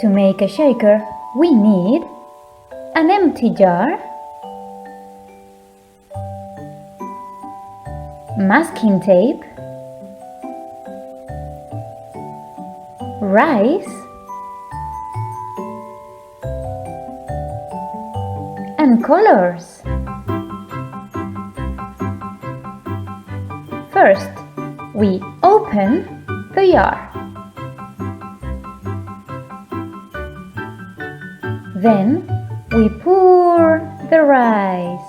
To make a shaker, we need an empty jar, masking tape, rice, and colors. First, we open the jar. Then we pour the rice.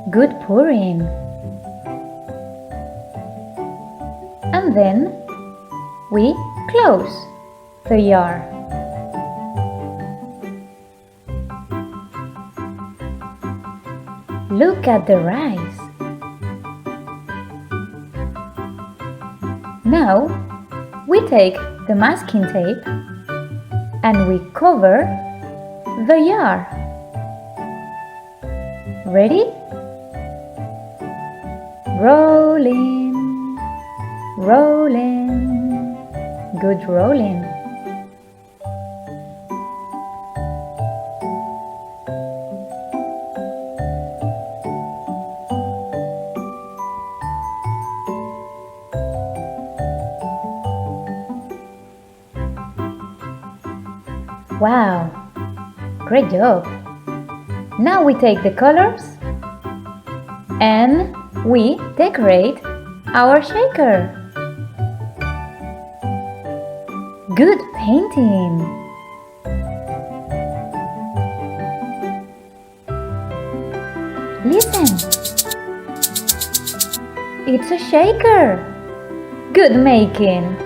Good pouring. And then we close the jar. Look at the rice. Now we take the masking tape and we cover the jar. Ready? Rolling, rolling, good rolling. Wow, great job! Now we take the colors and we decorate our shaker. Good painting! Listen! It's a shaker! Good making!